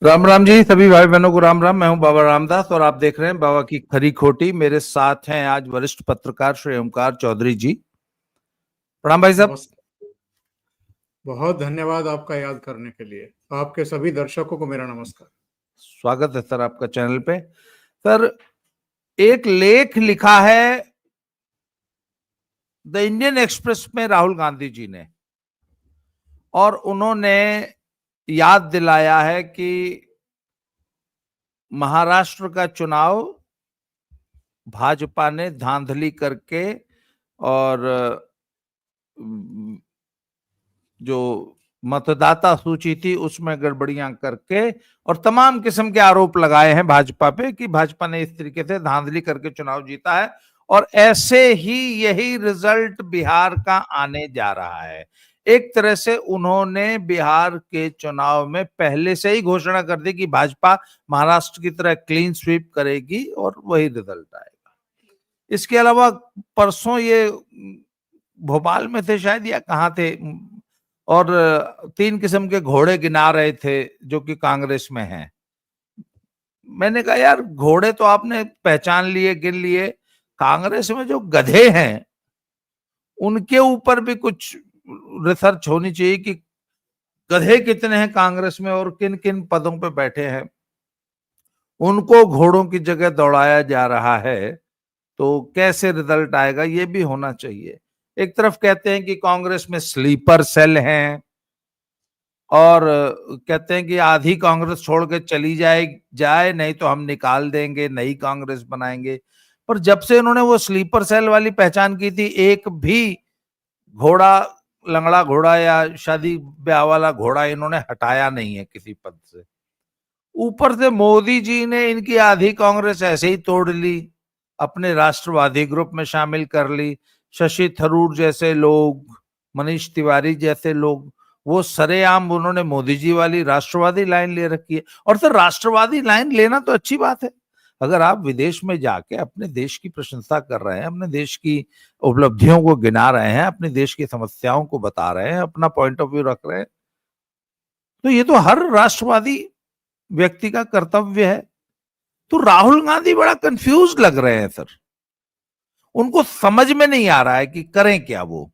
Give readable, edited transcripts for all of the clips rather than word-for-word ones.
राम राम जी, सभी भाई बहनों को राम राम। मैं हूं बाबा रामदास और आप देख रहे हैं बाबा की खरी खोटी। मेरे साथ हैं आज वरिष्ठ पत्रकार श्री ओमकार चौधरी जी। प्रणाम भाई साहब। नमस्कार। बहुत धन्यवाद आपका याद करने के लिए। आपके सभी दर्शकों को मेरा नमस्कार। स्वागत है सर आपका चैनल पे। सर, एक लेख लिखा है द इंडियन एक्सप्रेस में राहुल गांधी जी ने, और उन्होंने याद दिलाया है कि महाराष्ट्र का चुनाव भाजपा ने धांधली करके और जो मतदाता सूची थी उसमें गड़बड़ियां करके और तमाम किस्म के आरोप लगाए हैं भाजपा पे कि भाजपा ने इस तरीके से धांधली करके चुनाव जीता है। और ऐसे ही यही रिजल्ट बिहार का आने जा रहा है। एक तरह से उन्होंने बिहार के चुनाव में पहले से ही घोषणा कर दी कि भाजपा महाराष्ट्र की तरह क्लीन स्वीप करेगी और वही रिजल्ट आएगा। इसके अलावा परसों ये भोपाल में थे शायद या कहाँ थे, और 3 किस्म के घोड़े गिना रहे थे जो कि कांग्रेस में हैं। मैंने कहा यार, घोड़े तो आपने पहचान लिए, गिन लिए, कांग्रेस में जो गधे हैं उनके ऊपर भी कुछ रिसर्च होनी चाहिए कि गधे कितने हैं कांग्रेस में और किन किन पदों पे बैठे हैं। उनको घोड़ों की जगह दौड़ाया जा रहा है, तो कैसे रिजल्ट आएगा ये भी होना चाहिए। एक तरफ कहते हैं कि कांग्रेस में स्लीपर सेल हैं और कहते हैं कि आधी कांग्रेस छोड़ के चली जाए नहीं तो हम निकाल देंगे, नई कांग्रेस बनाएंगे। पर जब से इन्होंने वो स्लीपर सेल वाली पहचान की थी, एक भी घोड़ा, लंगड़ा घोड़ा या शादी ब्याह वाला घोड़ा इन्होंने हटाया नहीं है किसी पद से। ऊपर से मोदी जी ने इनकी आधी कांग्रेस ऐसे ही तोड़ ली, अपने राष्ट्रवादी ग्रुप में शामिल कर ली। शशि थरूर जैसे लोग, मनीष तिवारी जैसे लोग, वो सरेआम उन्होंने मोदी जी वाली राष्ट्रवादी लाइन ले रखी है। और तो राष्ट्रवादी लाइन लेना तो अच्छी बात है। अगर आप विदेश में जाके अपने देश की प्रशंसा कर रहे हैं, अपने देश की उपलब्धियों को गिना रहे हैं, अपने देश की समस्याओं को बता रहे हैं, अपना पॉइंट ऑफ व्यू रख रहे हैं, तो ये तो हर राष्ट्रवादी व्यक्ति का कर्तव्य है। तो राहुल गांधी बड़ा कंफ्यूज लग रहे हैं सर। उनको समझ में नहीं आ रहा है कि करें क्या वो।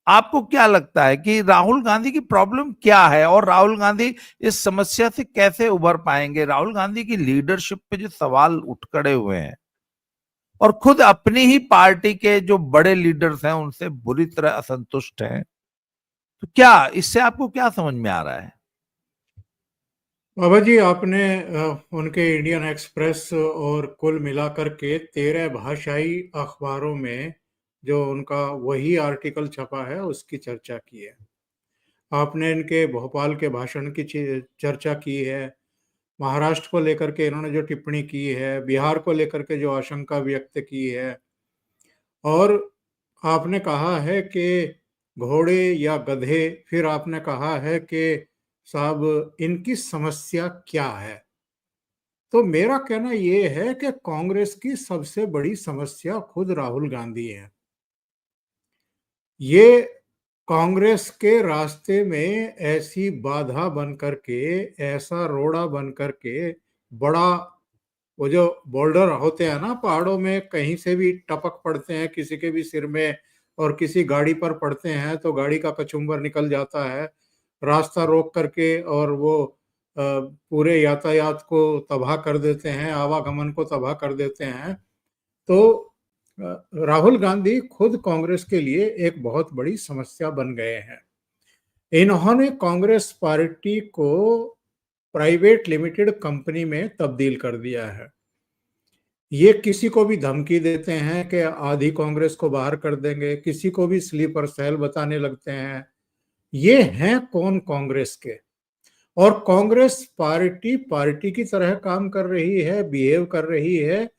आपको क्या लगता है कि राहुल गांधी की प्रॉब्लम क्या है और राहुल गांधी इस समस्या से कैसे उभर पाएंगे? राहुल गांधी की लीडरशिप पे जो सवाल उठ खड़े हुए हैं और खुद अपनी ही पार्टी के जो बड़े लीडर्स हैं उनसे बुरी तरह असंतुष्ट हैं, तो क्या इससे आपको क्या समझ में आ रहा है? बाबा जी, आपने उनके इंडियन एक्सप्रेस और कुल मिलाकर के 13 भाषाई अखबारों में जो उनका वही आर्टिकल छपा है उसकी चर्चा की है। आपने इनके भोपाल के भाषण की चर्चा की है। महाराष्ट्र को लेकर के इन्होंने जो टिप्पणी की है, बिहार को लेकर के जो आशंका व्यक्त की है, और आपने कहा है कि घोड़े या गधे, फिर आपने कहा है कि साहब इनकी समस्या क्या है। तो मेरा कहना ये है कि कांग्रेस की सबसे बड़ी समस्या खुद राहुल गांधी है। ये कांग्रेस के रास्ते में ऐसी बाधा बन करके, ऐसा रोड़ा बन करके, बड़ा, वो जो बोल्डर होते हैं ना पहाड़ों में, कहीं से भी टपक पड़ते हैं किसी के भी सिर में और किसी गाड़ी पर पड़ते हैं तो गाड़ी का कचूमर निकल जाता है, रास्ता रोक करके, और वो पूरे यातायात को तबाह कर देते हैं, आवागमन को तबाह कर देते हैं। तो राहुल गांधी खुद कांग्रेस के लिए एक बहुत बड़ी समस्या बन गए हैं। इन्होंने कांग्रेस पार्टी को प्राइवेट लिमिटेड कंपनी में तब्दील कर दिया है। ये किसी को भी धमकी देते हैं कि आधी कांग्रेस को बाहर कर देंगे, किसी को भी स्लीपर सेल बताने लगते हैं। ये हैं कौन कांग्रेस के? और कांग्रेस पार्टी पार्टी की तरह काम कर रही है, बिहेव कर रही है,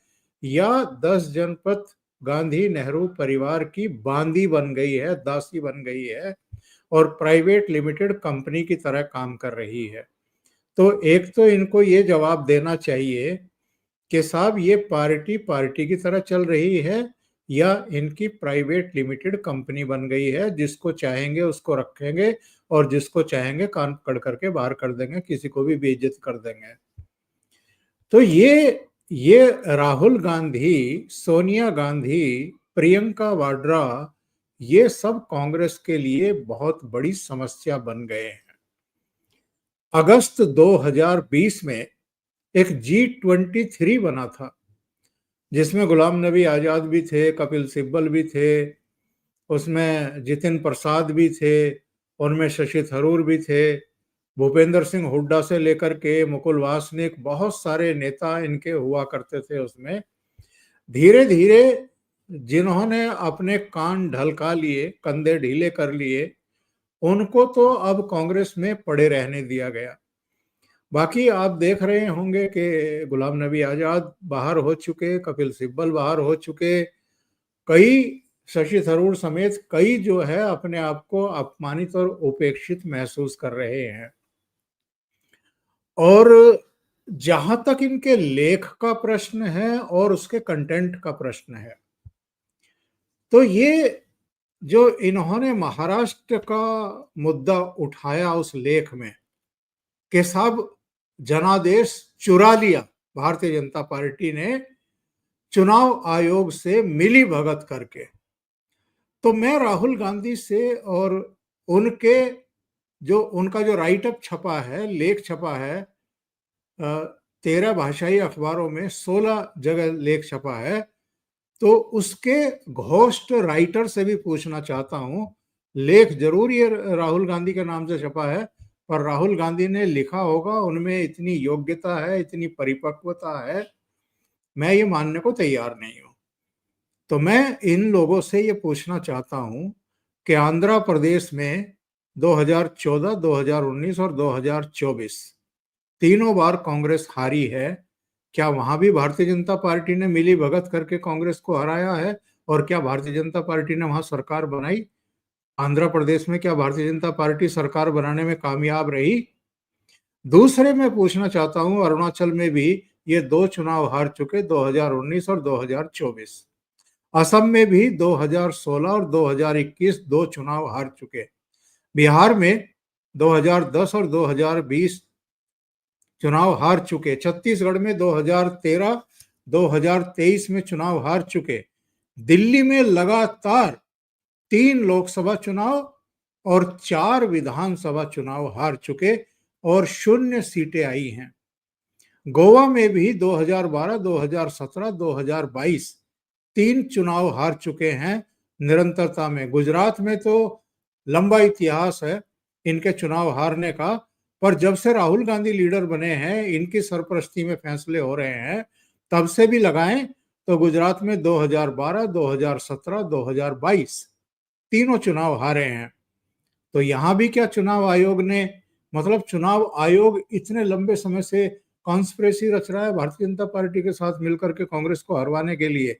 या 10 जनपद गांधी नेहरू परिवार की बांदी बन गई है, दासी बन गई है और प्राइवेट लिमिटेड कंपनी की तरह काम कर रही है? तो एक तो इनको ये जवाब देना चाहिए कि साहब ये पार्टी पार्टी की तरह चल रही है या इनकी प्राइवेट लिमिटेड कंपनी बन गई है, जिसको चाहेंगे उसको रखेंगे और जिसको चाहेंगे कान पकड़ करके बाहर कर देंगे, किसी को भी बेइज्जत कर देंगे। तो ये राहुल गांधी, सोनिया गांधी, प्रियंका वाड्रा, ये सब कांग्रेस के लिए बहुत बड़ी समस्या बन गए हैं। अगस्त 2020 में एक G23 बना था, जिसमें गुलाम नबी आजाद भी थे, कपिल सिब्बल भी थे, उसमें जितिन प्रसाद भी थे, उनमें शशि थरूर भी थे, भूपेंद्र सिंह हुड्डा से लेकर के मुकुल वासनिक, बहुत सारे नेता इनके हुआ करते थे उसमें। धीरे धीरे जिन्होंने अपने कान ढलका लिए, कंधे ढीले कर लिए, उनको तो अब कांग्रेस में पड़े रहने दिया गया। बाकी आप देख रहे होंगे कि गुलाम नबी आजाद बाहर हो चुके, कपिल सिब्बल बाहर हो चुके, कई, शशि थरूर समेत कई जो है अपने आप को अपमानित और उपेक्षित महसूस कर रहे हैं। और जहां तक इनके लेख का प्रश्न है और उसके कंटेंट का प्रश्न है, तो ये जो इन्होंने महाराष्ट्र का मुद्दा उठाया उस लेख में कि साहब जनादेश चुरा लिया भारतीय जनता पार्टी ने चुनाव आयोग से मिली भगत करके, तो मैं राहुल गांधी से और उनके उनका जो राइटअप छपा है, लेख छपा है, 13 भाषाई अखबारों में 16 जगह लेख छपा है, तो उसके घोस्ट राइटर से भी पूछना चाहता हूं। लेख जरूर ये राहुल गांधी के नाम से छपा है, पर राहुल गांधी ने लिखा होगा, उनमें इतनी योग्यता है, इतनी परिपक्वता है, मैं ये मानने को तैयार नहीं हूं। तो मैं इन लोगों से ये पूछना चाहता हूं कि आंध्र प्रदेश में 2014, 2019 और 2024 तीनों बार कांग्रेस हारी है। क्या वहां भी भारतीय जनता पार्टी ने मिली भगत करके कांग्रेस को हराया है? और क्या भारतीय जनता पार्टी ने वहां सरकार बनाई? आंध्र प्रदेश में क्या भारतीय जनता पार्टी सरकार बनाने में कामयाब रही? दूसरे मैं पूछना चाहता हूं, अरुणाचल में भी ये 2 चुनाव हार चुके, 2019 और 2024। असम में भी 2016 और 2021 2 चुनाव हार चुके। बिहार में 2010 और 2020 चुनाव हार चुके। छत्तीसगढ़ में 2013, 2023 में चुनाव हार चुके। दिल्ली में लगातार 3 लोकसभा चुनाव और 4 विधानसभा चुनाव हार चुके और 0 सीटें आई हैं। गोवा में भी 2012, 2017, 2022 3 चुनाव हार चुके हैं निरंतरता में। गुजरात में तो लंबा इतिहास है इनके चुनाव हारने का, पर जब से राहुल गांधी लीडर बने हैं, इनकी सरपरस्ती में फैसले हो रहे हैं, तब से भी लगाएं तो गुजरात में 2012, 2017, 2022 तीनों चुनाव हारे हैं। तो यहां भी क्या चुनाव आयोग ने, मतलब चुनाव आयोग इतने लंबे समय से कॉन्स्पिरेसी रच रहा है भारतीय जनता पार्टी के साथ मिलकर के कांग्रेस को हरवाने के लिए।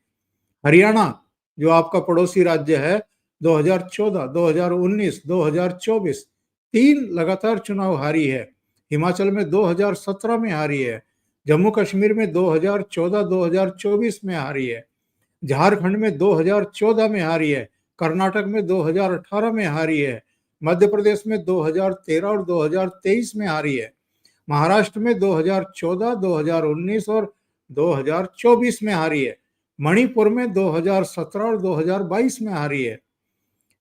हरियाणा जो आपका पड़ोसी राज्य है, 2014, 2019, 2024 3 लगातार चुनाव हारी है। हिमाचल में 2017 में हारी है। जम्मू कश्मीर में 2014, 2024 में हारी है। झारखंड में 2014 में हारी है। कर्नाटक में 2018 में हारी है। मध्य प्रदेश में 2013 और 2023 में हारी है। महाराष्ट्र में 2014, 2019 और 2024 में हारी है। मणिपुर में 2017 और 2022 में हारी है।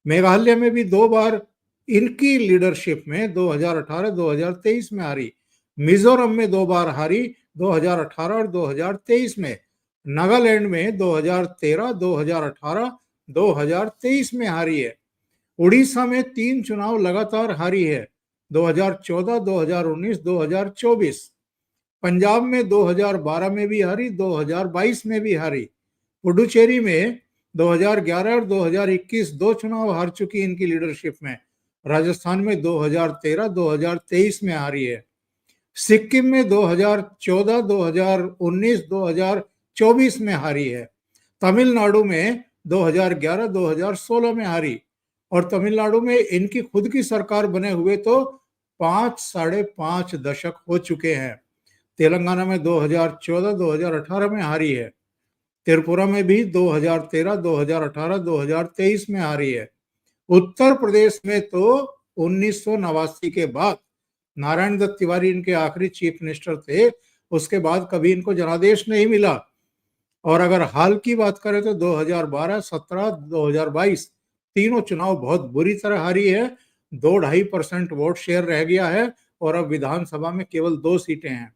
मेघालय में भी 2 बार इनकी लीडरशिप में 2018, 2023 में हारी। मिजोरम में 2 बार हारी, 2018 और 2023 में। नागालैंड में 2013, 2018, 2023 में हारी है। उड़ीसा में 3 चुनाव लगातार हारी है, 2014, 2019, 2024। पंजाब में 2012 में भी हारी, 2022 में भी हारी। पुडुचेरी में 2011 और 2021 2 चुनाव हार चुकी इनकी लीडरशिप में। राजस्थान में 2013, 2023 में हारी है। सिक्किम में 2014, 2019, 2024 में हारी है। तमिलनाडु में 2011, 2016 में हारी। और तमिलनाडु में इनकी खुद की सरकार बने हुए तो 5 साढ़े 5 दशक हो चुके हैं। तेलंगाना में 2014, 2018 में हारी है। त्रिपुरा में भी 2013, 2018, 2023 में हारी है। उत्तर प्रदेश में तो 1989 के बाद, नारायण दत्त तिवारी इनके आखिरी चीफ मिनिस्टर थे, उसके बाद कभी इनको जनादेश नहीं मिला। और अगर हाल की बात करें तो 2012, 17, 2022 तीनों चुनाव बहुत बुरी तरह हारी है। 2-2.5% वोट शेयर रह गया है और अब विधानसभा में केवल 2 सीटें हैं।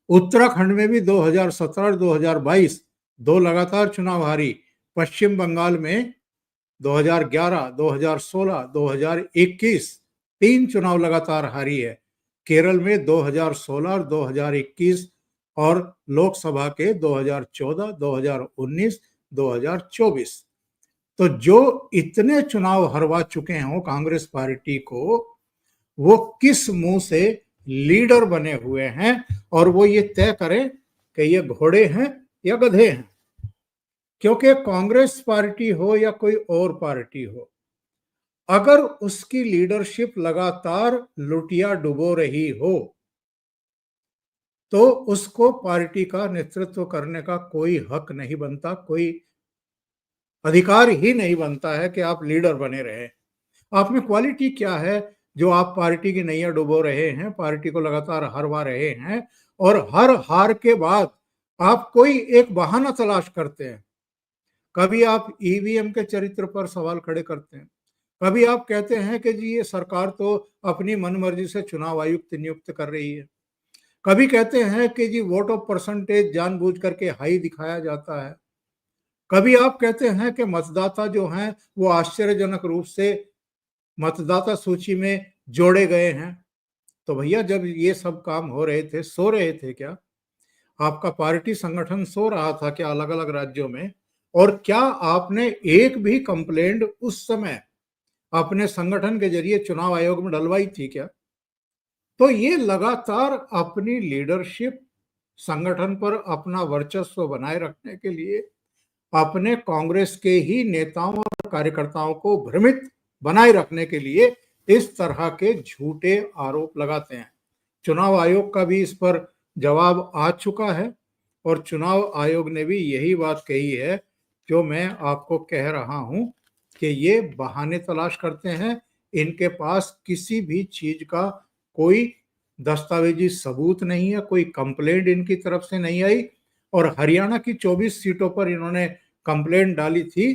उत्तराखंड में भी 2017 और 2022 दो लगातार चुनाव हारी। पश्चिम बंगाल में 2011, 2016, 2021 तीन चुनाव लगातार हारी है। केरल में 2016 और 2021 और लोकसभा के 2014, 2019, 2024। तो जो इतने चुनाव हरवा चुके हों कांग्रेस पार्टी को, वो किस मुंह से लीडर बने हुए हैं और वो ये तय करें कि ये घोड़े हैं या गधे हैं। क्योंकि कांग्रेस पार्टी हो या कोई और पार्टी हो, अगर उसकी लीडरशिप लगातार लुटिया डुबो रही हो तो उसको पार्टी का नेतृत्व करने का कोई हक नहीं बनता, कोई अधिकार ही नहीं बनता है कि आप लीडर बने रहे। आप में क्वालिटी क्या है जो आप पार्टी की नैया डुबो रहे हैं, पार्टी को लगातार हरवा रहे हैं और हर हार के बाद आप कोई एक बहाना तलाश करते हैं। कभी आप ईवीएम के चरित्र पर सवाल खड़े करते हैं, कभी आप कहते हैं कि जी ये सरकार तो अपनी मनमर्जी से चुनाव आयुक्त नियुक्त कर रही है, कभी कहते हैं कि जी वोट ऑफ परसेंटेज जानबूझ करके हाई दिखाया जाता है, कभी आप कहते हैं कि मतदाता जो हैं वो आश्चर्यजनक रूप से मतदाता सूची में जोड़े गए हैं। तो भैया जब ये सब काम हो रहे थे, सो रहे थे क्या? आपका पार्टी संगठन सो रहा था क्या अलग अलग राज्यों में? और क्या आपने एक भी कंप्लेंट उस समय अपने संगठन के जरिए चुनाव आयोग में डलवाई थी क्या? तो ये लगातार अपनी लीडरशिप, संगठन पर अपना वर्चस्व बनाए रखने के लिए अपने कांग्रेस के ही नेताओं और कार्यकर्ताओं को भ्रमित बनाए रखने के लिए इस तरह के झूठे आरोप लगाते हैं। चुनाव आयोग का भी इस पर जवाब आ चुका है और चुनाव आयोग ने भी यही बात कही है जो मैं आपको कह रहा हूं कि ये बहाने तलाश करते हैं। इनके पास किसी भी चीज का कोई दस्तावेजी सबूत नहीं है, कोई कंप्लेंट इनकी तरफ से नहीं आई। और हरियाणा की 24 सीटों पर इन्होंने कंप्लेंट डाली थी।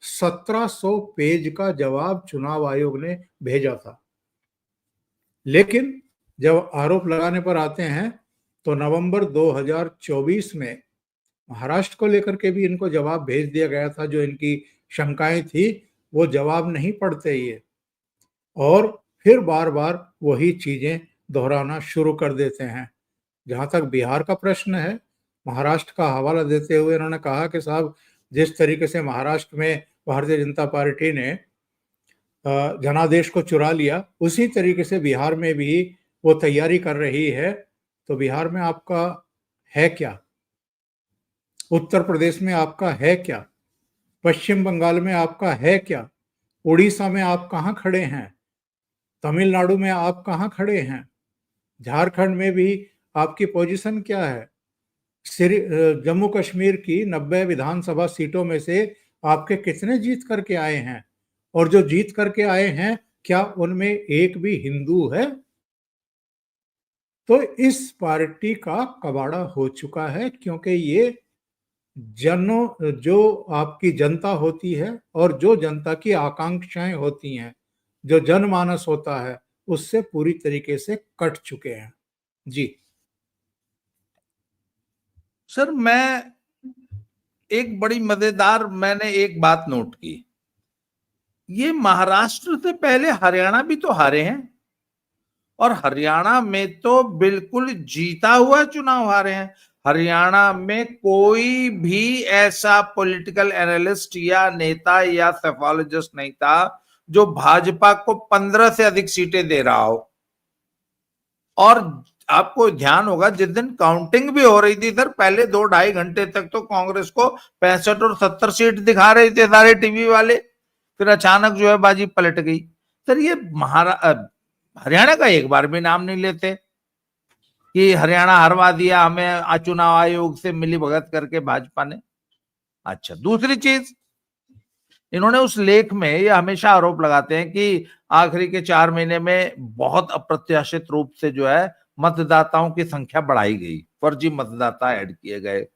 1700 पेज का जवाब चुनाव आयोग ने भेजा था। लेकिन जब आरोप लगाने पर आते हैं तो नवंबर 2024 में महाराष्ट्र को लेकर के भी इनको जवाब भेज दिया गया था। जो इनकी शंकाएं थी वो जवाब नहीं पढ़ते ये, और फिर बार बार वही चीजें दोहराना शुरू कर देते हैं। जहां तक बिहार का प्रश्न है, महाराष्ट्र का हवाला देते हुए इन्होंने कहा कि साहब जिस तरीके से महाराष्ट्र में भारतीय जनता पार्टी ने जनादेश को चुरा लिया, उसी तरीके से बिहार में भी वो तैयारी कर रही है। तो बिहार में आपका है क्या? उत्तर प्रदेश में आपका है क्या? पश्चिम बंगाल में आपका है क्या? उड़ीसा में आप कहाँ खड़े हैं? तमिलनाडु में आप कहाँ खड़े हैं? झारखंड में भी आपकी पोजीशन क्या है? जम्मू कश्मीर की 90 विधानसभा सीटों में से आपके कितने जीत करके आए हैं? और जो जीत करके आए हैं क्या उनमें एक भी हिंदू है? तो इस पार्टी का कबाड़ा हो चुका है, क्योंकि ये जो आपकी जनता होती है और जो जनता की आकांक्षाएं होती हैं, जो जनमानस होता है, उससे पूरी तरीके से कट चुके हैं। जी सर, मैं एक बड़ी मजेदार मैंने एक बात नोट की, ये महाराष्ट्र से पहले हरियाणा भी तो हारे हैं और हरियाणा में तो बिल्कुल जीता हुआ चुनाव हारे हैं। हरियाणा में कोई भी ऐसा पॉलिटिकल एनालिस्ट या नेता या सेफोलॉजिस्ट नहीं था जो भाजपा को 15 से अधिक सीटें दे रहा हो। और आपको ध्यान होगा जिस दिन काउंटिंग भी हो रही थी सर, पहले 2-2.5 घंटे तक तो कांग्रेस को 65 और 70 सीट दिखा रहे थे सारे टीवी वाले, फिर अचानक जो है बाजी पलट गई। सर ये हरियाणा का एक बार भी नाम नहीं लेते। कि हरियाणा हरवा दिया हमें चुनाव आयोग से मिली भगत करके भाजपा ने। अच्छा, दूसरी चीज, इन्होंने उस लेख में ये हमेशा आरोप लगाते हैं कि आखिरी के 4 महीने में बहुत अप्रत्याशित रूप से जो है मतदाताओं की संख्या बढ़ाई गई, फर्जी मतदाता ऐड किए गए।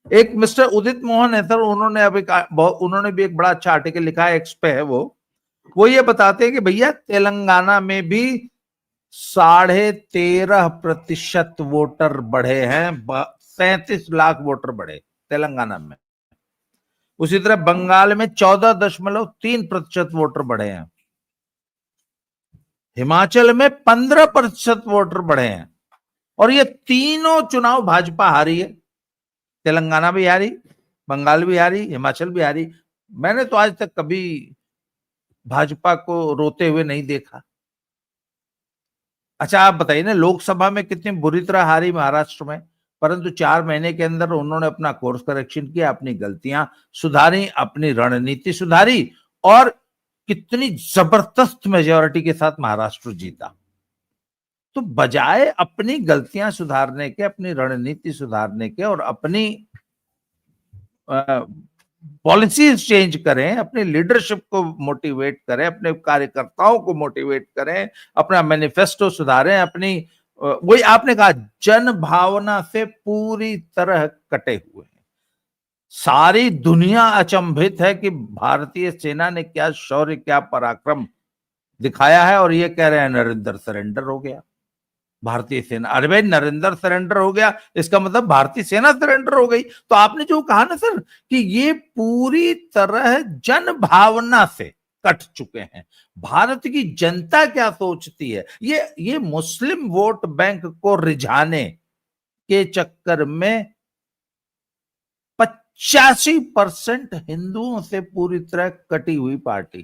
एक मिस्टर उदित मोहन है सर, उन्होंने भी एक बड़ा अच्छा आर्टिकल लिखा है, एक्स पे है वो ये बताते हैं कि भैया तेलंगाना में भी 13.5% वोटर बढ़े हैं, 37 लाख वोटर बढ़े तेलंगाना में। उसी तरह बंगाल में 14.3% वोटर बढ़े हैं, हिमाचल में 15% वोटर बढ़े हैं। और ये तीनों चुनाव भाजपा हारी है, तेलंगाना भी हारी, बंगाल भी हारी, हिमाचल भी हारी। मैंने तो आज तक कभी भाजपा को रोते हुए नहीं देखा। अच्छा, आप बताइए ना, लोकसभा में कितनी बुरी तरह हारी महाराष्ट्र में, परंतु 4 महीने के अंदर उन्होंने अपना कोर्स करेक्शन किया, अपनी गलतियां सुधारी, अपनी रणनीति सुधारी और कितनी जबरदस्त मेजोरिटी के साथ महाराष्ट्र जीता। तो बजाय अपनी गलतियां सुधारने के, अपनी रणनीति सुधारने के और अपनी पॉलिसीज चेंज करें, अपने लीडरशिप को मोटिवेट करें, अपने कार्यकर्ताओं को मोटिवेट करें, अपना मैनिफेस्टो सुधारें, अपनी वही आपने कहा, जन भावना से पूरी तरह कटे हुए हैं। सारी दुनिया अचंभित है कि भारतीय सेना ने क्या शौर्य, क्या पराक्रम दिखाया है, और ये कह रहे हैं नरेंद्र सरेंडर हो गया, भारतीय सेना। अरे भाई, नरेंद्र सरेंडर हो गया इसका मतलब भारतीय सेना सरेंडर हो गई। तो आपने जो कहा ना सर कि ये पूरी तरह जन भावना से कट चुके हैं। भारत की जनता क्या सोचती है, ये मुस्लिम वोट बैंक को रिझाने के चक्कर में 85% हिंदुओं से पूरी तरह कटी हुई पार्टी।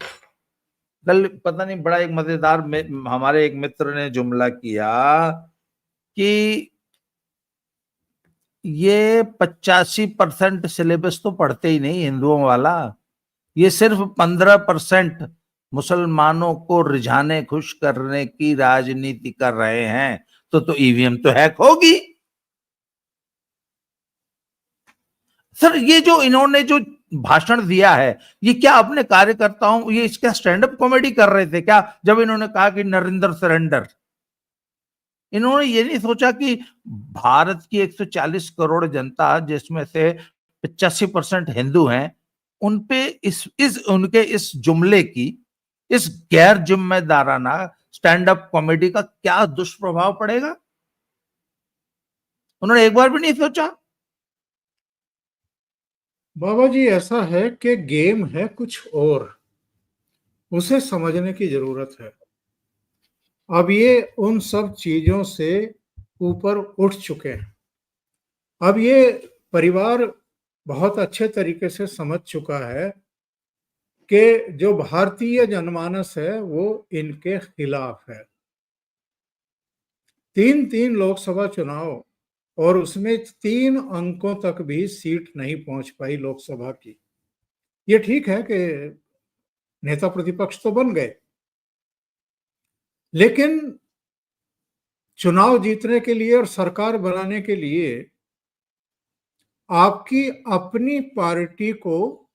कल पता नहीं, बड़ा एक मजेदार हमारे एक मित्र ने जुमला किया कि ये 85% सिलेबस तो पढ़ते ही नहीं हिंदुओं वाला, ये सिर्फ 15% मुसलमानों को रिझाने, खुश करने की राजनीति कर रहे हैं। तो ईवीएम तो हैक होगी। सर, ये जो इन्होंने जो भाषण दिया है, ये क्या अपने कार्यकर्ताओं, ये इसका स्टैंड अप कॉमेडी कर रहे थे क्या जब इन्होंने कहा कि नरेंद्र सरेंडर? इन्होंने ये नहीं सोचा कि भारत की 140 करोड़ जनता, जिसमें से 85% हिंदू हैं, उनपे उनके इस जुमले की, इस गैर जिम्मेदाराना स्टैंड अप कॉमेडी का क्या दुष्प्रभाव पड़ेगा? उन्होंने एक बार भी नहीं सोचा। बाबा जी, ऐसा है कि गेम है कुछ और, उसे समझने की जरूरत है। अब ये उन सब चीजों से ऊपर उठ चुके हैं। अब ये परिवार बहुत अच्छे तरीके से समझ चुका है कि जो भारतीय जनमानस है वो इनके खिलाफ है। 3 लोकसभा चुनाव और उसमें 3 अंकों तक भी सीट नहीं पहुंच पाई लोकसभा की। ये ठीक है कि नेता प्रतिपक्ष तो बन गए, लेकिन चुनाव जीतने के लिए और सरकार बनाने के लिए आपकी अपनी पार्टी को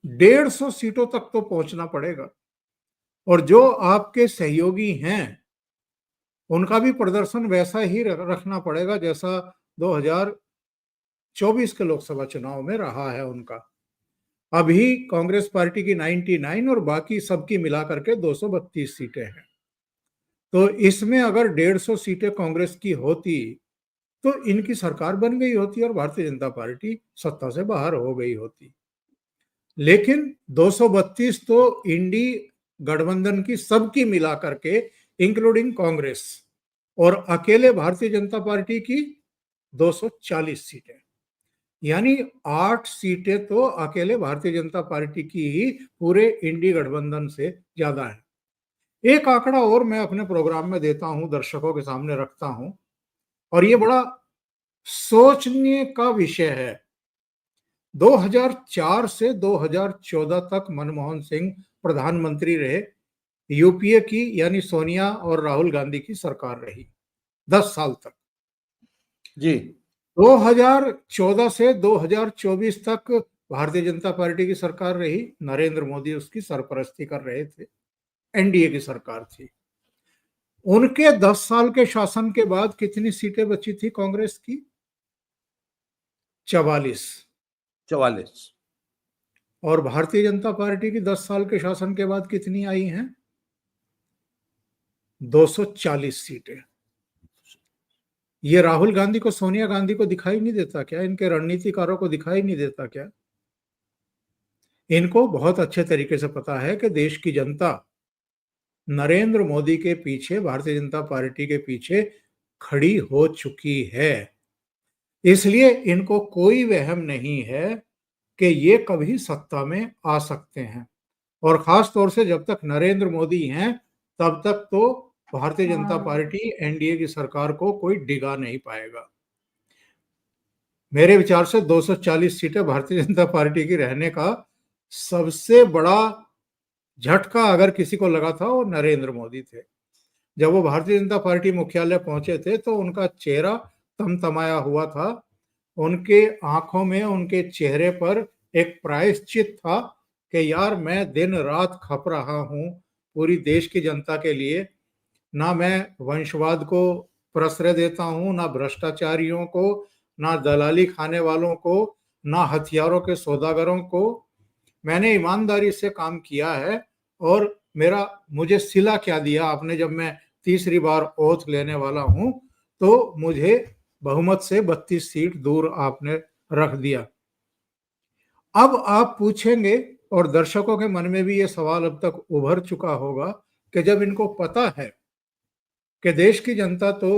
150 सीटों तक तो पहुंचना पड़ेगा, और जो आपके सहयोगी हैं उनका भी प्रदर्शन वैसा ही रखना पड़ेगा जैसा 2024 के लोकसभा चुनाव में रहा है उनका। अभी कांग्रेस पार्टी की 99 और बाकी सबकी मिलाकर के 232 सीटें हैं। तो इसमें अगर 150 सीटें कांग्रेस की होती तो इनकी सरकार बन गई होती और भारतीय जनता पार्टी सत्ता से बाहर हो गई होती। लेकिन 232 तो इंडी गठबंधन की सबकी मिलाकर के, इंक्लूडिंग कांग्रेस, और अकेले भारतीय जनता पार्टी की 240 सीटें, यानी 8 सीटें तो अकेले भारतीय जनता पार्टी की ही पूरे इंडी गठबंधन से ज्यादा है। एक आंकड़ा और मैं अपने प्रोग्राम में देता हूं, दर्शकों के सामने रखता हूं, और ये बड़ा सोचने का विषय है। 2004 से 2014 तक मनमोहन सिंह प्रधानमंत्री रहे, यूपीए की यानी सोनिया और राहुल गांधी की सरकार रही। 10 साल तक। जी 2014 से 2024 तक भारतीय जनता पार्टी की सरकार रही, नरेंद्र मोदी उसकी सरपरस्ती कर रहे थे, एनडीए की सरकार थी। उनके 10 साल के शासन के बाद कितनी सीटें बची थी कांग्रेस की? 44। 44। और भारतीय जनता पार्टी की 10 साल के शासन के बाद कितनी आई हैं? 240 सीटें। ये राहुल गांधी को, सोनिया गांधी को दिखाई नहीं देता क्या? इनके रणनीतिकारों को दिखाई नहीं देता क्या? इनको बहुत अच्छे तरीके से पता है कि देश की जनता नरेंद्र मोदी के पीछे, भारतीय जनता पार्टी के पीछे खड़ी हो चुकी है। इसलिए इनको कोई वहम नहीं है कि ये कभी सत्ता में आ सकते हैं, और खास तौर से जब तक नरेंद्र मोदी हैं तब तक तो भारतीय जनता पार्टी, एनडीए की सरकार को कोई डिगा नहीं पाएगा। मेरे विचार से 240 सीटें भारतीय जनता पार्टी की रहने का सबसे बड़ा झटका अगर किसी को लगा था वो नरेंद्र मोदी थे। जब वो भारतीय जनता पार्टी मुख्यालय पहुंचे थे तो उनका चेहरा तमतमाया हुआ था, उनके आंखों में, उनके चेहरे पर एक प्रायश्चित था कि यार मैं दिन रात खप रहा हूं पूरी देश की जनता के लिए, ना मैं वंशवाद को प्रश्रय देता हूं, ना भ्रष्टाचारियों को, ना दलाली खाने वालों को, ना हथियारों के सौदागरों को। मैंने ईमानदारी से काम किया है और मुझे सिला क्या दिया आपने, जब मैं तीसरी बार ओथ लेने वाला हूं तो मुझे बहुमत से 32 सीट दूर आपने रख दिया। अब आप पूछेंगे, और दर्शकों के मन में भी ये सवाल अब तक उभर चुका होगा, कि जब इनको पता है कि देश की जनता तो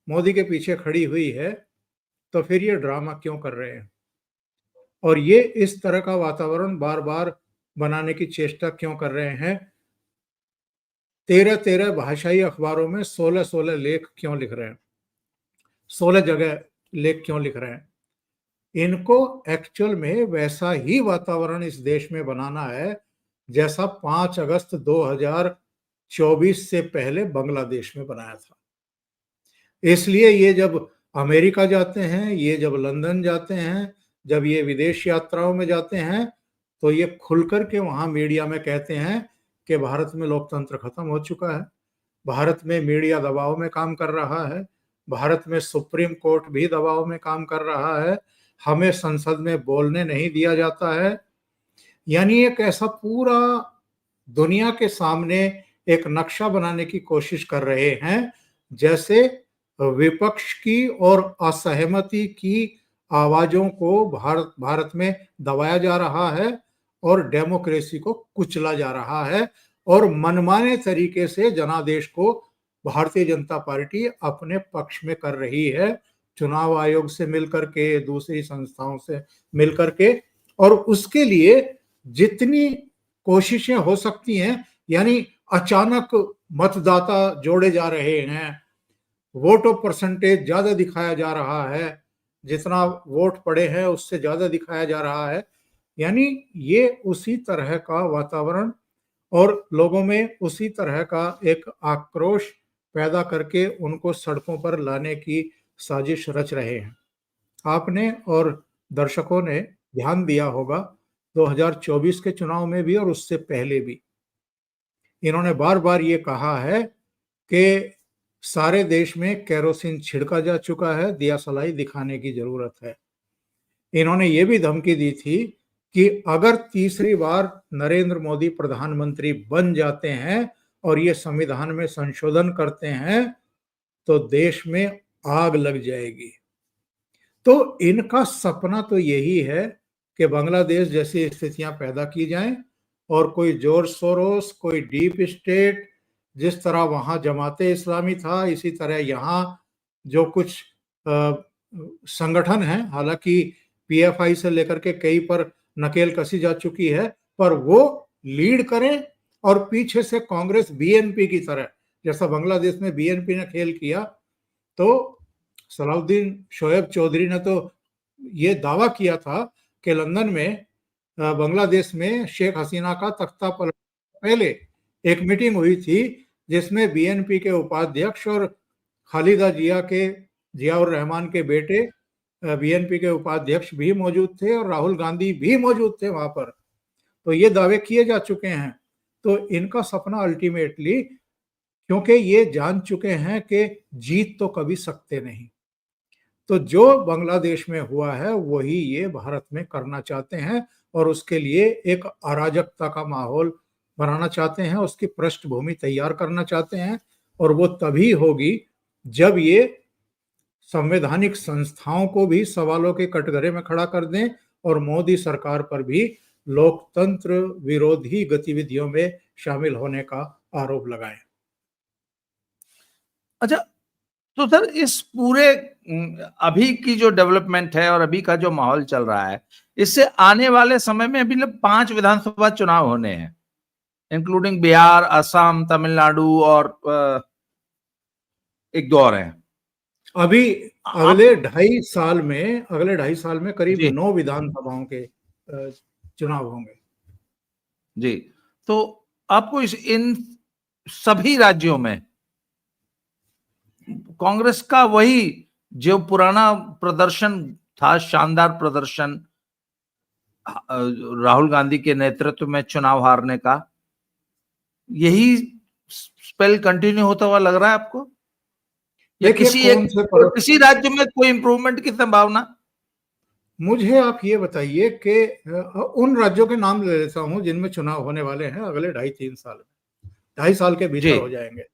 मोदी के पीछे खड़ी हुई है, तो फिर ये ड्रामा क्यों कर रहे हैं, और ये इस तरह का वातावरण बार बार बनाने की चेष्टा क्यों कर रहे हैं? 13-13 भाषाई अखबारों में 16-16 लेख क्यों लिख रहे हैं? 16 जगह लेख क्यों लिख रहे हैं? इनको एक्चुअल में वैसा ही वातावरण इस देश में बनाना है जैसा 5 अगस्त 2024 से पहले बांग्लादेश में बनाया था। इसलिए ये जब अमेरिका जाते हैं, ये जब लंदन जाते हैं, जब ये विदेश यात्राओं में जाते हैं, तो ये खुलकर के वहां मीडिया में कहते हैं कि भारत में लोकतंत्र खत्म हो चुका है, भारत में मीडिया दबाव में काम कर रहा है, भारत में सुप्रीम कोर्ट भी दबाव में काम कर रहा है, हमें संसद में बोलने नहीं दिया जाता है। यानी एक ऐसा पूरा दुनिया के सामने एक नक्शा बनाने की कोशिश कर रहे हैं जैसे विपक्ष की और असहमति की आवाजों को भारत में दबाया जा रहा है और डेमोक्रेसी को कुचला जा रहा है, और मनमाने तरीके से जनादेश को भारतीय जनता पार्टी अपने पक्ष में कर रही है, चुनाव आयोग से मिलकर के, दूसरी संस्थाओं से मिलकर के, और उसके लिए जितनी कोशिशें हो सकती हैं, यानी अचानक मतदाता जोड़े जा रहे हैं, वोट ऑफ परसेंटेज ज्यादा दिखाया जा रहा है, जितना वोट पड़े हैं उससे ज्यादा दिखाया जा रहा है। यानी ये उसी तरह का वातावरण और लोगों में उसी तरह का एक आक्रोश पैदा करके उनको सड़कों पर लाने की साजिश रच रहे हैं। आपने और दर्शकों ने ध्यान दिया होगा 2024 के चुनाव में भी और उससे पहले भी इन्होंने बार बार ये कहा है कि सारे देश में केरोसिन छिड़का जा चुका है, दिया सलाई दिखाने की जरूरत है। इन्होंने ये भी धमकी दी थी कि अगर तीसरी बार नरेंद्र मोदी प्रधानमंत्री बन जाते हैं और ये संविधान में संशोधन करते हैं तो देश में आग लग जाएगी। तो इनका सपना तो यही है कि बांग्लादेश जैसी स्थितियां पैदा की जाएं और कोई जॉर्ज सोरोस, कोई डीप स्टेट, जिस तरह वहां जमाते इस्लामी था, इसी तरह यहाँ जो कुछ संगठन हैं, हालांकि पीएफआई से लेकर के कई पर नकेल कसी जा चुकी है, पर वो लीड करें और पीछे से कांग्रेस बीएनपी की तरह, जैसा बांग्लादेश में बीएनपी ने खेल किया, तो सलाउद्दीन शोएब चौधरी ने तो ये दावा किया था कि लंदन में बांग्लादेश में शेख हसीना का तख्ता पलटने पहले एक मीटिंग हुई थी जिसमें बीएनपी के उपाध्यक्ष और खालिदा जिया उर रहमान के बेटे बीएनपी के उपाध्यक्ष भी मौजूद थे और राहुल गांधी भी मौजूद थे वहां पर। तो ये दावे किए जा चुके हैं। तो इनका सपना अल्टीमेटली, क्योंकि ये जान चुके हैं कि जीत तो कभी सकते नहीं, तो जो बांग्लादेश में हुआ है वही ये भारत में करना चाहते हैं और उसके लिए एक अराजकता का माहौल बनाना चाहते हैं, उसकी पृष्ठभूमि तैयार करना चाहते हैं। और वो तभी होगी जब ये संवैधानिक संस्थाओं को भी सवालों के कटघरे में खड़ा कर दें और मोदी सरकार पर भी लोकतंत्र विरोधी गतिविधियों में शामिल होने का आरोप लगाएं। अच्छा, तो सर इस पूरे अभी की जो डेवलपमेंट है और अभी का जो माहौल चल रहा है, इससे आने वाले समय में अभी 5 विधानसभा चुनाव होने हैं, इंक्लूडिंग बिहार, असम, तमिलनाडु और एक दो और हैं। अभी अगले 2.5 साल में करीब जी 9 विधानसभाओं के चुनाव होंगे। जी, तो आपको इन सभी राज्यों में कांग्रेस का वही जो पुराना प्रदर्शन था, शानदार प्रदर्शन राहुल गांधी के नेतृत्व में चुनाव हारने का, यही स्पेल कंटिन्यू होता हुआ लग रहा है आपको, या किसी राज्य में कोई इंप्रूवमेंट की संभावना? मुझे आप ये बताइए कि उन राज्यों के नाम ले लेता हूं जिनमें चुनाव होने वाले हैं अगले 2.5-3 साल में, 2.5 साल के भीतर हो जाएंगे।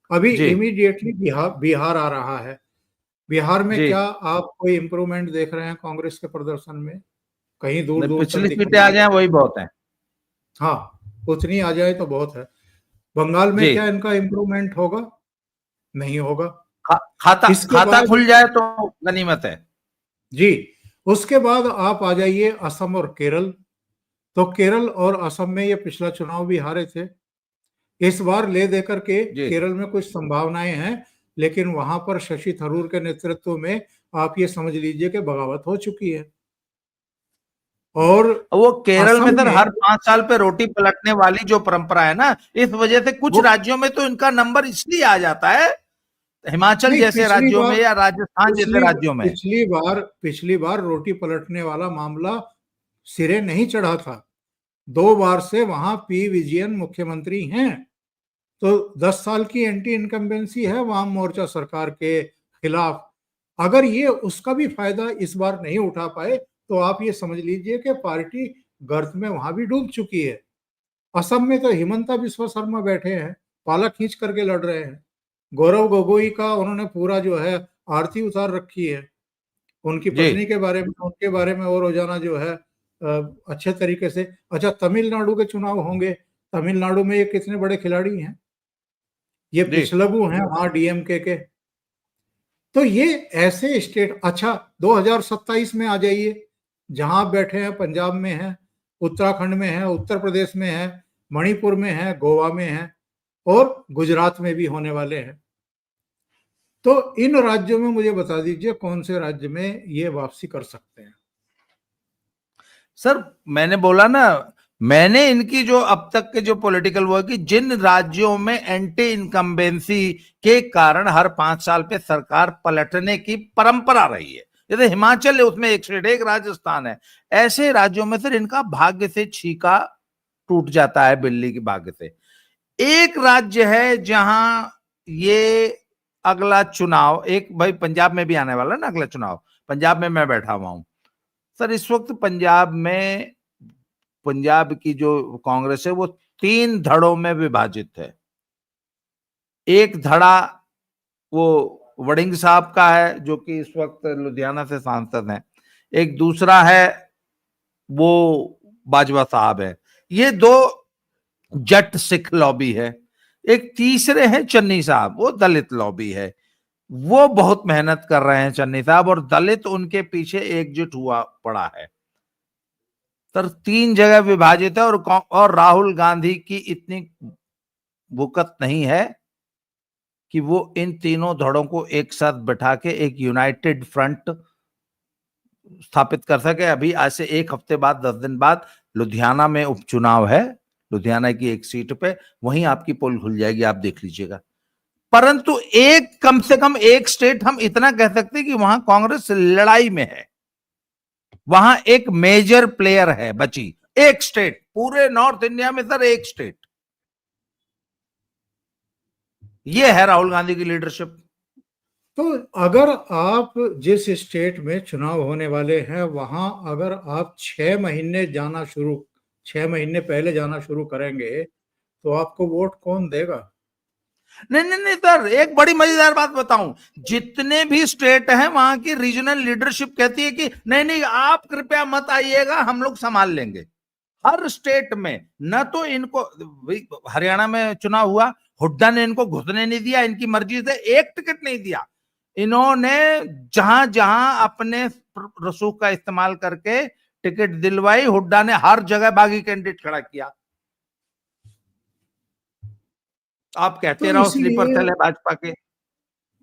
अभी इमीडिएटली बिहार आ रहा है। बिहार में क्या आप कोई इंप्रूवमेंट देख रहे हैं कांग्रेस के प्रदर्शन में? कहीं दूर दूर पिछली सीटें आ जाए वही बहुत है। हाँ, उतनी आ जाए तो बहुत है। बंगाल में क्या इनका इंप्रूवमेंट होगा? नहीं होगा। खाता खुल जाए तो गनीमत है जी। उसके बाद आप आ जाइए असम और केरल। तो केरल और असम में ये पिछला चुनाव भी हारे थे। इस बार ले देकर के केरल में कुछ संभावनाएं हैं, लेकिन वहां पर शशि थरूर के नेतृत्व में आप ये समझ लीजिए कि बगावत हो चुकी है। और वो केरल में सर हर 5 साल पे रोटी पलटने वाली जो परंपरा है ना, इस वजह से कुछ राज्यों में तो इनका नंबर इसलिए आ जाता है, हिमाचल जैसे राज्यों में या राजस्थान जैसे राज्यों में। पिछली बार रोटी पलटने वाला मामला सिरे नहीं चढ़ा था। 2 बार से वहां पी विजयन मुख्यमंत्री हैं, तो 10 साल की एंटी इनकम्बेंसी है वाम मोर्चा सरकार के खिलाफ। अगर ये उसका भी फायदा इस बार नहीं उठा पाए तो आप ये समझ लीजिए कि पार्टी गर्त में वहां भी डूब चुकी है। असम में तो हिमंता बिस्वा शर्मा बैठे हैं, पाला खींच करके लड़ रहे हैं। गौरव गोगोई का उन्होंने पूरा जो है आरती उतार रखी है उनकी पत्नी के बारे में, उनके बारे में, और रोजाना जो है अच्छे तरीके से। अच्छा, तमिलनाडु के चुनाव होंगे। तमिलनाडु में ये कितने बड़े खिलाड़ी हैं, ये पिछलगू हैं वहां डीएमके के। तो ये ऐसे स्टेट। अच्छा, 2027 में आ जाइए, जहां आप बैठे हैं पंजाब में है, उत्तराखंड में है, उत्तर प्रदेश में है, मणिपुर में है, गोवा में है और गुजरात में भी होने वाले हैं। तो इन राज्यों में मुझे बता दीजिए कौन से राज्य में ये वापसी कर सकते हैं? सर मैंने बोला ना, मैंने इनकी जो अब तक के जो पॉलिटिकल वो है कि जिन राज्यों में एंटी इनकम्बेंसी के कारण हर 5 साल पे सरकार पलटने की परंपरा रही है, जैसे हिमाचल है उसमें एक से एक, राजस्थान है, ऐसे राज्यों में फिर इनका भाग्य से छीका टूट जाता है, बिल्ली के भाग्य से। एक राज्य है जहां ये अगला चुनाव, एक भाई पंजाब में भी आने वाला ना अगला चुनाव, पंजाब में मैं बैठा हुआ हूं सर। इस वक्त पंजाब में, पंजाब की जो कांग्रेस है वो 3 धड़ों में विभाजित है। एक धड़ा वो वड़िंग साहब का है जो कि इस वक्त लुधियाना से सांसद हैं, एक दूसरा है वो बाजवा साहब है, ये 2 जट सिख लॉबी है, एक तीसरे हैं चन्नी साहब, वो दलित लॉबी है। वो बहुत मेहनत कर रहे हैं चन्नी साहब, और दलित उनके पीछे एकजुट हुआ पड़ा है। सर 3 जगह विभाजित है, और राहुल गांधी की इतनी भुकत नहीं है कि वो इन तीनों धड़ों को एक साथ बैठा के एक यूनाइटेड फ्रंट स्थापित कर सके। अभी आज से 1 हफ्ते बाद, 10 दिन बाद लुधियाना में उपचुनाव है, लुधियाना की एक सीट पे, वहीं आपकी पोल खुल जाएगी, आप देख लीजिएगा। परंतु एक, कम से कम एक स्टेट हम इतना कह सकते हैं कि वहां कांग्रेस लड़ाई में है, वहां एक मेजर प्लेयर है बची, एक स्टेट पूरे नॉर्थ इंडिया में सर, एक स्टेट, ये है राहुल गांधी की लीडरशिप। तो अगर आप जिस स्टेट में चुनाव होने वाले हैं वहां अगर आप 6 महीने छह महीने पहले जाना शुरू करेंगे तो आपको वोट कौन देगा? नहीं नहीं नहीं सर, एक बड़ी मजेदार बात बताऊं, जितने भी स्टेट हैं वहां की रीजनल लीडरशिप कहती है कि नहीं नहीं आप कृपया मत आइएगा, हम लोग संभाल लेंगे। हर स्टेट में, न तो इनको, हरियाणा में चुनाव हुआ, हुड्डा ने इनको घुसने नहीं दिया, इनकी मर्जी से एक टिकट नहीं दिया, इन्होंने जहां जहां अपने रसूख का इस्तेमाल करके टिकट दिलवाई, हुड्डा ने हर जगह बागी कैंडिडेट खड़ा किया। आप कहते तो रहो स्लीपर सेल है भाजपा के।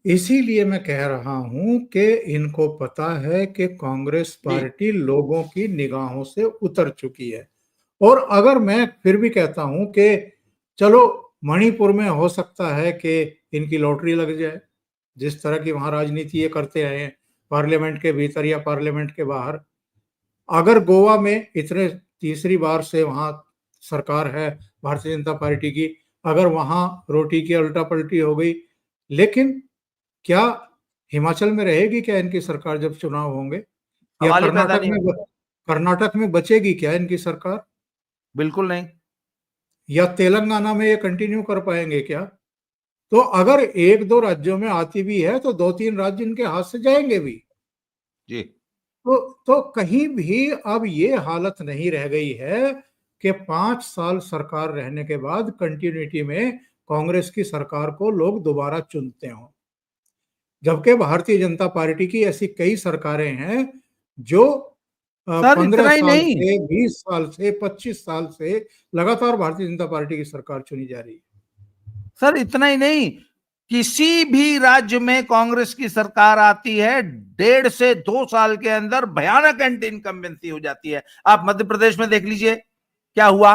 इसीलिए मैं कह रहा हूं कि इनको पता है कि कांग्रेस पार्टी लोगों की निगाहों से उतर चुकी है। और अगर मैं फिर भी कहता हूं कि चलो मणिपुर में हो सकता है कि इनकी लॉटरी लग जाए, जिस तरह की वहां राजनीति ये करते आए हैं, पार्लियामेंट के भीतर या पार्लियामेंट के बाहर। अगर गोवा में इतने तीसरी बार से वहां सरकार है भारतीय जनता पार्टी की, अगर वहां रोटी की उल्टा पलटी हो गई, लेकिन क्या हिमाचल में रहेगी क्या इनकी सरकार जब चुनाव होंगे? या सवाल ही पैदा नहीं होगा। कर्नाटक में बचेगी क्या इनकी सरकार? बिल्कुल नहीं। या तेलंगाना में ये कंटिन्यू कर पाएंगे क्या? तो अगर एक दो राज्यों में आती भी है तो 2-3 राज्य इनके हाथ से जाएंगे भी। जी। तो कहीं भी अब ये हालत नहीं रह गई है कि 5 साल सरकार रहने के बाद कंटिन्यूटी में कांग्रेस की सरकार को लोग दोबारा चुनते हों। जबकि भारतीय जनता पार्टी की ऐसी कई सरकारें हैं जो सर 15 इतना ही साल नहीं, से, 20 साल से, 25 साल से लगातार भारतीय जनता पार्टी की सरकार चुनी जा रही है। सर इतना ही नहीं, किसी भी राज्य में कांग्रेस की सरकार आती है, 1.5 से 2 साल के अंदर भयानक एंटी इनकम्बेंसी हो जाती है। आप मध्य प्रदेश में देख लीजिए क्या हुआ,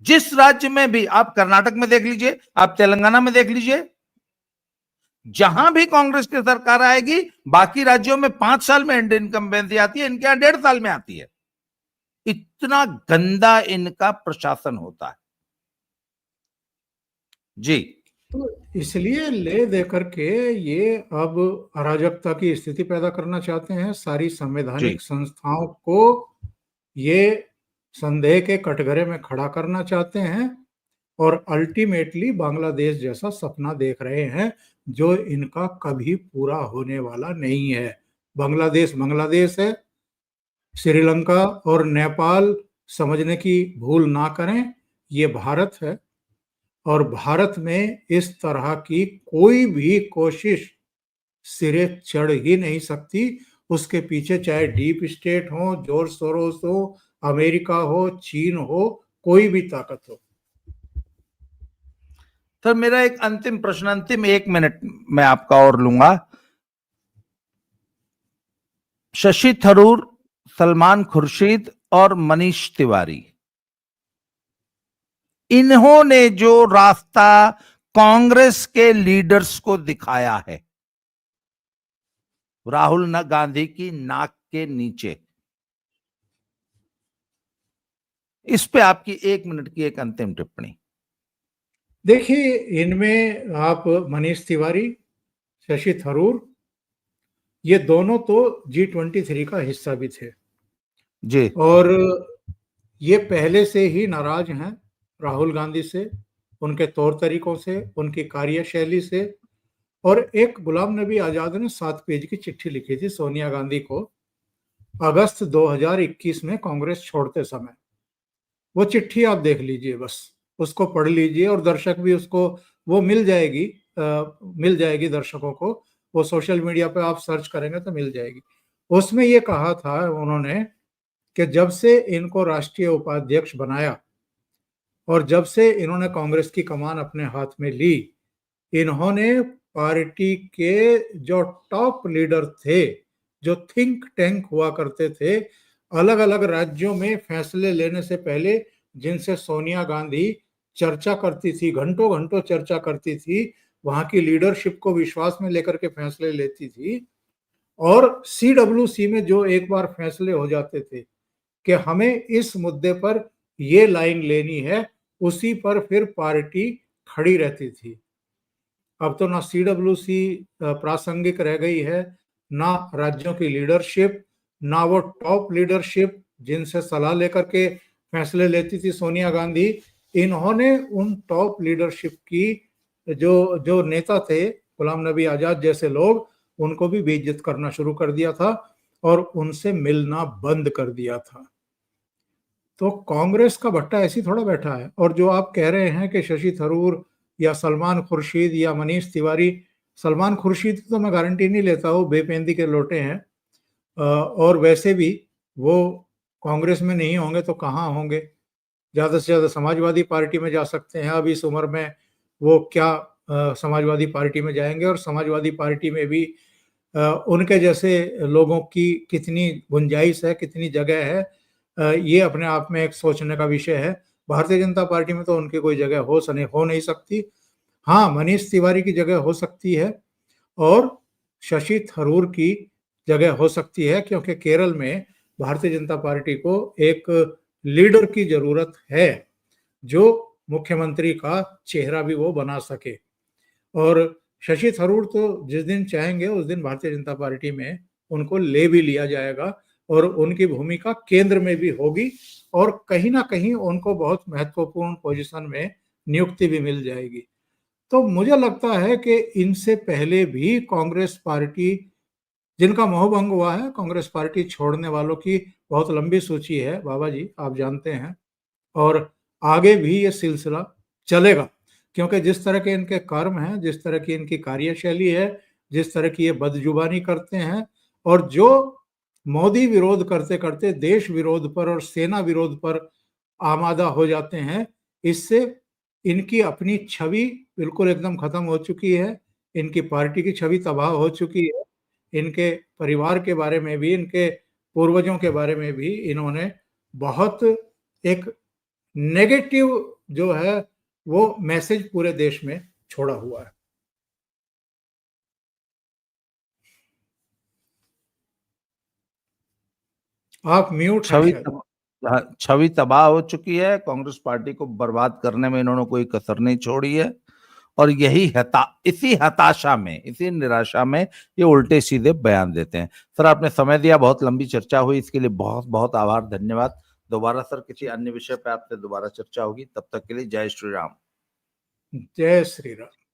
जिस राज्य में भी, आप कर्नाटक में देख लीजिए, आप तेलंगाना में देख लीजिए, जहां भी कांग्रेस की सरकार आएगी, बाकी राज्यों में 5 साल में एंटी इनकम्बेंसी आती है, इनके यहां 1.5 साल में आती है। इतना गंदा इनका प्रशासन होता है। जी। तो इसलिए ले दे करके ये अब अराजकता की स्थिति पैदा करना चाहते हैं। सारी जी। संवैधानिक संस्थाओं को ये संदेह के कटघरे में खड़ा करना चाहते हैं और अल्टीमेटली बांग्लादेश जैसा सपना देख रहे हैं जो इनका कभी पूरा होने वाला नहीं है। बांग्लादेश बांग्लादेश है, श्रीलंका और नेपाल समझने की भूल ना करें, ये भारत है और भारत में इस तरह की कोई भी कोशिश सिरे चढ़ ही नहीं सकती। उसके पीछे चाहे डीप स्टेट हो, जॉर्ज सोरोस हो, अमेरिका हो, चीन हो, कोई भी ताकत हो। सर मेरा एक अंतिम प्रश्न, अंतिम 1 मिनट मैं आपका और लूंगा। शशि थरूर, सलमान खुर्शीद और मनीष तिवारी, इन्होंने जो रास्ता कांग्रेस के लीडर्स को दिखाया है राहुल गांधी की नाक के नीचे, इस पे आपकी 1 मिनट की एक अंतिम टिप्पणी। देखिए, इनमें आप मनीष तिवारी, शशि थरूर, ये दोनों तो G23 का हिस्सा भी थे जी। और ये पहले से ही नाराज हैं राहुल गांधी से, उनके तौर तरीकों से, उनकी कार्यशैली से। और एक गुलाम नबी आजाद ने 7 पेज की चिट्ठी लिखी थी सोनिया गांधी को अगस्त 2021 में कांग्रेस छोड़ते समय। वो चिट्ठी आप देख लीजिए, बस उसको पढ़ लीजिए और दर्शक भी उसको, वो मिल जाएगी दर्शकों को, वो सोशल मीडिया पे आप सर्च करेंगे तो मिल जाएगी। उसमें ये कहा था उन्होंने कि जब से इनको राष्ट्रीय उपाध्यक्ष बनाया और जब से इन्होंने कांग्रेस की कमान अपने हाथ में ली, इन्होंने पार्टी के जो टॉप लीडर थे, जो थिंक टैंक हुआ करते थे, अलग अलग राज्यों में फैसले लेने से पहले जिनसे सोनिया गांधी चर्चा करती थी, घंटों घंटों चर्चा करती थी, वहां की लीडरशिप को विश्वास में लेकर के फैसले लेती थी। और सीडब्ल्यूसी में जो एक बार फैसले हो जाते थे कि हमें इस मुद्दे पर ये लाइन लेनी है, उसी पर फिर पार्टी खड़ी रहती थी। अब तो ना सीडब्ल्यूसी प्रासंगिक रह गई है, ना राज्यों की लीडरशिप, ना वो टॉप लीडरशिप जिनसे सलाह लेकर के फैसले लेती थी सोनिया गांधी। इन्होंने उन टॉप लीडरशिप की जो जो नेता थे, गुलाम नबी आजाद जैसे लोग, उनको भी बेइज्जत करना शुरू कर दिया था और उनसे मिलना बंद कर दिया था। तो कांग्रेस का भट्टा ऐसी थोड़ा बैठा है। और जो आप कह रहे हैं कि शशि थरूर या सलमान खुर्शीद या मनीष तिवारी, सलमान खुर्शीद की तो मैं गारंटी नहीं लेता, वो बेपेंदी के लोटे हैं। और वैसे भी वो कांग्रेस में नहीं होंगे तो कहाँ होंगे? ज्यादा से ज्यादा समाजवादी पार्टी में जा सकते हैं। अब इस उम्र में वो क्या समाजवादी पार्टी में जाएंगे? और समाजवादी पार्टी में भी उनके जैसे लोगों की कितनी गुंजाइश है, कितनी जगह है, ये अपने आप में एक सोचने का विषय है। भारतीय जनता पार्टी में तो उनकी कोई जगह हो नहीं सकती। हाँ, मनीष तिवारी की जगह हो सकती है और शशि थरूर की जगह हो सकती है, क्योंकि केरल में भारतीय जनता पार्टी को एक लीडर की जरूरत है जो मुख्यमंत्री का चेहरा भी वो बना सके। और शशि थरूर तो जिस दिन चाहेंगे उस दिन भारतीय जनता पार्टी में उनको ले भी लिया जाएगा और उनकी भूमिका केंद्र में भी होगी और कहीं ना कहीं उनको बहुत महत्वपूर्ण पोजीशन में नियुक्ति भी मिल जाएगी। तो मुझे लगता है कि इनसे पहले भी कांग्रेस पार्टी, जिनका मोहभंग हुआ है, कांग्रेस पार्टी छोड़ने वालों की बहुत लंबी सूची है बाबा जी, आप जानते हैं। और आगे भी ये सिलसिला चलेगा, क्योंकि जिस तरह के इनके कर्म हैं, जिस तरह की इनकी कार्यशैली है, जिस तरह की ये बदजुबानी करते हैं और जो मोदी विरोध करते करते देश विरोध पर और सेना विरोध पर आमादा हो जाते हैं, इससे इनकी अपनी छवि बिल्कुल एकदम खत्म हो चुकी है। इनकी पार्टी की छवि तबाह हो चुकी है। इनके परिवार के बारे में भी, इनके पूर्वजों के बारे में भी इन्होंने बहुत एक नेगेटिव जो है वो मैसेज पूरे देश में छोड़ा हुआ है। आप म्यूट हैं छवि शायद। हाँ, छवि तबाह हो चुकी है। कांग्रेस पार्टी को बर्बाद करने में इन्होंने कोई कसर नहीं छोड़ी है और इसी हताशा में, इसी निराशा में ये उल्टे सीधे बयान देते हैं। सर, आपने समय दिया, बहुत लंबी चर्चा हुई, इसके लिए बहुत बहुत आभार, धन्यवाद। दोबारा सर किसी अन्य विषय पे आपसे दोबारा चर्चा होगी, तब तक के लिए जय श्री राम। जय श्री राम।